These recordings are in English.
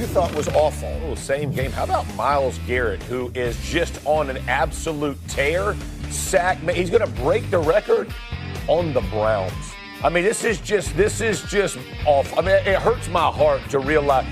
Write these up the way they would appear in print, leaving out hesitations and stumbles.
you thought was awful. Oh, same game. How about Myles Garrett, who is just on an absolute tear? Sack. He's going to break the record on the Browns. I mean, this is just awful. I mean, it hurts my heart to realize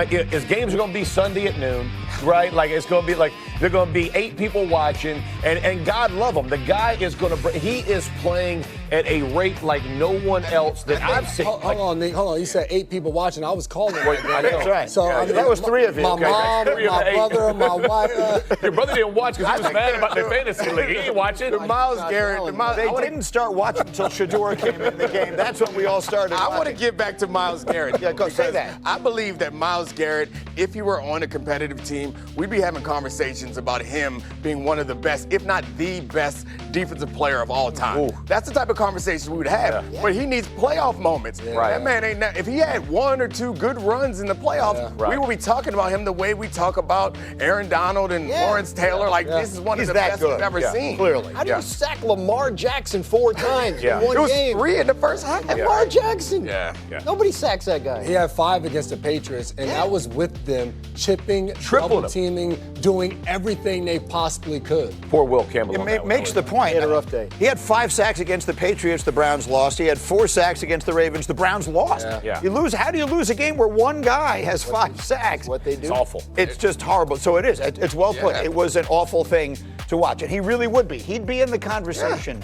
his games are going to be Sunday at noon, right? Like, it's going to be like there are going to be 8 people watching, and God love him. The guy is going to he is playing at a rate like no one else that I've seen. Hold on, Nick. Hold on. You said 8 people watching. I was calling it. That's right. So yeah, that was 3 of you. My mom, my brother, my wife. Your brother didn't watch because he was mad about the fantasy league. He didn't watch it. Myles Garrett. They didn't start watching until Shador came in the game. That's when we all started watching. I want to get back to Myles Garrett. Yeah, go say that. I believe that Myles Garrett, if he were on a competitive team, we'd be having conversations about him being one of the best, if not the best, defensive player of all time. Ooh. That's the type of conversation we would have. Yeah. But he needs playoff moments. Yeah. Right. That man ain't. If he had 1 or 2 good runs in the playoffs, we would be talking about him the way we talk about Aaron Donald and Lawrence Taylor. Like this is one of the best we've ever seen. Clearly. How do you sack Lamar Jackson 4 times in one It was game? 3 in the first half. Lamar Jackson. Yeah. Nobody sacks that guy. He had 5 against the Patriots, and that was with them chipping, double teaming, doing everything they possibly could. Poor Will Campbell. It makes the point. He had a rough day. He had 5 sacks against the Patriots. The Browns lost. He had 4 sacks against the Ravens. The Browns lost. Yeah. You lose. How do you lose a game where one guy has 5 sacks? What they do. It's awful. It's just horrible. So it is. It's well put. It was an awful thing to watch. And he really would be. He'd be in the conversation.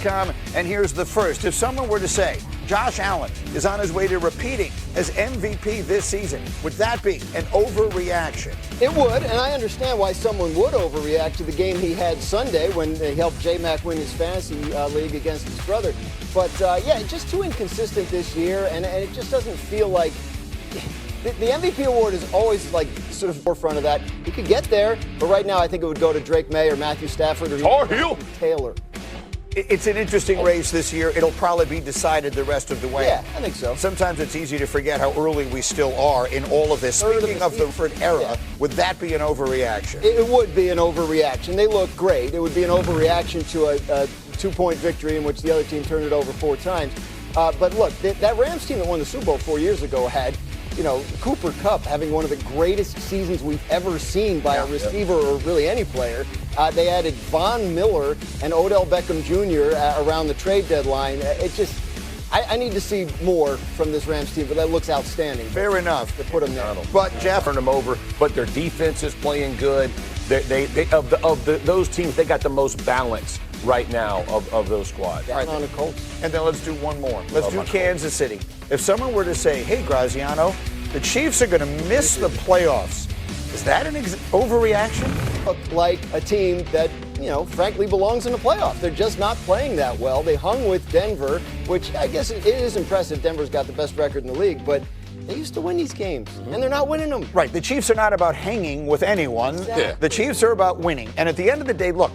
And here's the first. If someone were to say Josh Allen is on his way to repeating as MVP this season, would that be an overreaction? It would, and I understand why someone would overreact to the game he had Sunday when he helped J-Mac win his fantasy league against his brother. But, just too inconsistent this year, and it just doesn't feel like the MVP award is always like sort of forefront of that. He could get there, but right now I think it would go to Drake May or Matthew Stafford or Taylor. It's an interesting race this year. It'll probably be decided the rest of the way. Yeah, I think so. Sometimes it's easy to forget how early we still are in all of this. Speaking of the different era, would that be an overreaction? It would be an overreaction. They look great. It would be an overreaction to a 2-point victory in which the other team turned it over 4 times. But look, that Rams team that won the Super Bowl 4 years ago had, Cooper Kupp having one of the greatest seasons we've ever seen by a receiver or really any player. They added Von Miller and Odell Beckham Jr. Around the trade deadline. I need to see more from this Rams team, but that looks outstanding. Fair enough. To put them there. But Jeff, turn them over, but their defense is playing good. Those teams, they got the most balance right now of those squads. All right, on the Colts. And then let's do one more. Let's do Kansas City. If someone were to say, hey, Graziano, the Chiefs are going to miss the playoffs, is that an overreaction? Look like a team that, frankly belongs in the playoff. They're just not playing that well. They hung with Denver, which I guess it is impressive. Denver's got the best record in the league, but they used to win these games, and they're not winning them. Right. The Chiefs are not about hanging with anyone. Exactly. The Chiefs are about winning. And at the end of the day, look,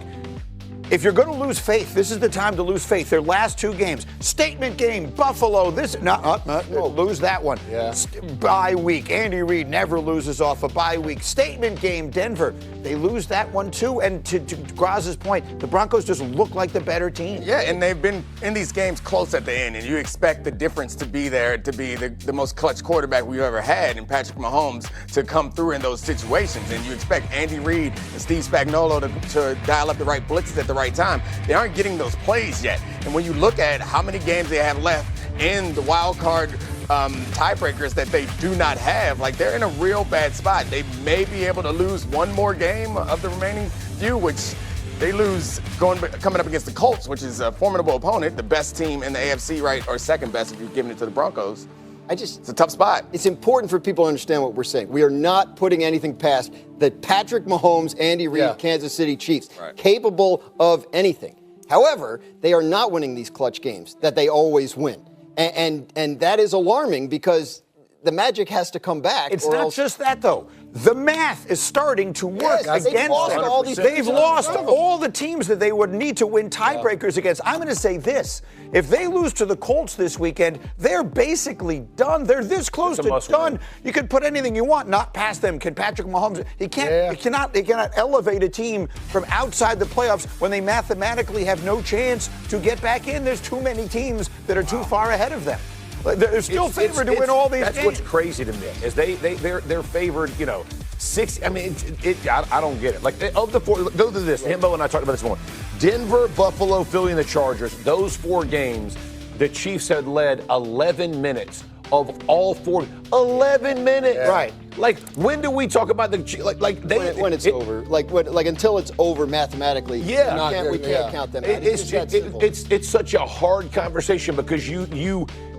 if you're going to lose faith, this is the time to lose faith. Their last 2 games, statement game, Buffalo, lose that one. Yeah. Bye week. Andy Reid never loses off a bye week. Statement game, Denver. They lose that one too. And to Graz's point, the Broncos just look like the better team. Yeah, and they've been in these games close at the end, and you expect the difference to be there, to be the most clutch quarterback we've ever had in Patrick Mahomes to come through in those situations. And you expect Andy Reid and Steve Spagnuolo to dial up the right blitzes at the right time. They aren't getting those plays yet. And when you look at how many games they have left in the wild card tiebreakers that they do not have, like, they're in a real bad spot. They may be able to lose one more game of the remaining few, which they lose coming up against the Colts, which is a formidable opponent, the best team in the AFC, right, or second best if you're giving it to the Broncos. It's a tough spot. It's important for people to understand what we're saying. We are not putting anything past the Patrick Mahomes, Andy Reid, Kansas City Chiefs, capable of anything. However, they are not winning these clutch games that they always win. And that is alarming because the magic has to come back. It's not just that, though. The math is starting to work against them. They've lost all the teams that they would need to win tiebreakers against. I'm going to say this. If they lose to the Colts this weekend, they're basically done. They're this close to done. You could put anything you want, not past them. Can Patrick Mahomes? They cannot elevate a team from outside the playoffs when they mathematically have no chance to get back in. There's too many teams that are too far ahead of them. They're still favored to win all these games. That's what's crazy to me is they're favored. 6. I mean, I don't get it. Like of the 4, go to this. Himbo and I talked about this morning. Denver, Buffalo, Philly, and the Chargers. Those 4 games, the Chiefs had led 11 minutes of all 4. 11 minutes. Yeah. Right. Like, when do we talk about the when it's over? Like until it's over mathematically. Yeah. We can't count them out. It's such a hard conversation because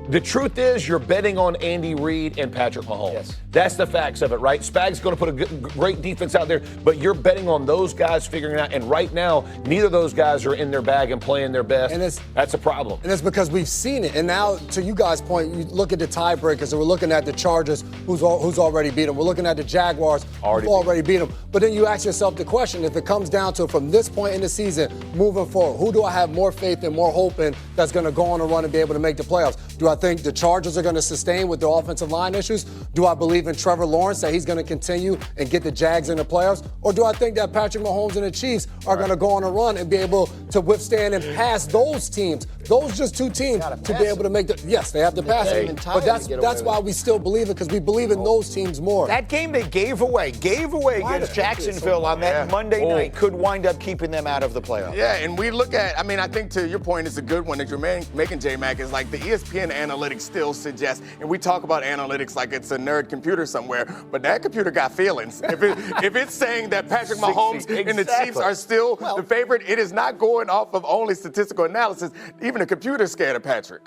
the truth is you're betting on Andy Reid and Patrick Mahomes. Yes. That's the facts of it, right? Spag's going to put a great defense out there, but you're betting on those guys figuring it out. And right now, neither of those guys are in their bag and playing their best. And that's a problem. And it's because we've seen it. And now, to you guys' point, you look at the tiebreakers, and we're looking at the Chargers, who's already beat them. We're looking at the Jaguars, who already beat them. But then you ask yourself the question, if it comes down to from this point in the season, moving forward, who do I have more faith and more hope in that's going to go on a run and be able to make the playoffs? Do I think the Chargers are going to sustain with their offensive line issues? Do I believe in Trevor Lawrence that he's going to continue and get the Jags in the playoffs? Or do I think that Patrick Mahomes and the Chiefs are going to go on a run and be able to withstand and pass those teams? Those just 2 teams to be able to make the – yes, they have to pass it. But that's why we still believe it, because we believe in those teams more. That game they gave away against Jacksonville on that Monday night could wind up keeping them out of the playoffs. Yeah, and we look at – I mean, I think to your point, it's a good one that you're making, J-Mac, is like the ESPN analytics still suggest, and we talk about analytics like it's a nerd computer somewhere, but that computer got feelings. If it's saying that Patrick Mahomes and the Chiefs are still the favorite, it is not going off of only statistical analysis. Even the computer's scared of Patrick.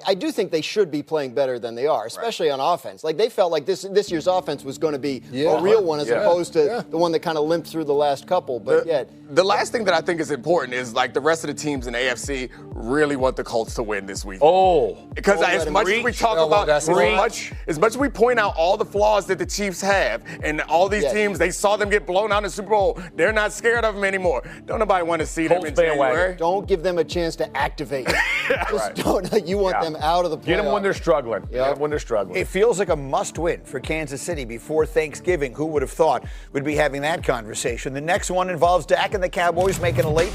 I do think they should be playing better than they are, especially on offense. Like, they felt like this year's offense was going to be a real one as opposed to the one that kind of limped through the last couple. But the last thing that I think is important is, like, the rest of the teams in the AFC really want the Colts to win this week. Because as much as we talk about, as much as we point out all the flaws that the Chiefs have, and all these teams, they saw them get blown out in the Super Bowl. They're not scared of them anymore. Don't nobody want to see them in January. Don't give them a chance to activate. Just don't. You want them out of the playoffs. Get them when they're struggling. Get them when they're struggling. It feels like a must-win for Kansas City before Thanksgiving. Who would have thought we'd be having that conversation? The next one involves Dak and the Cowboys making a late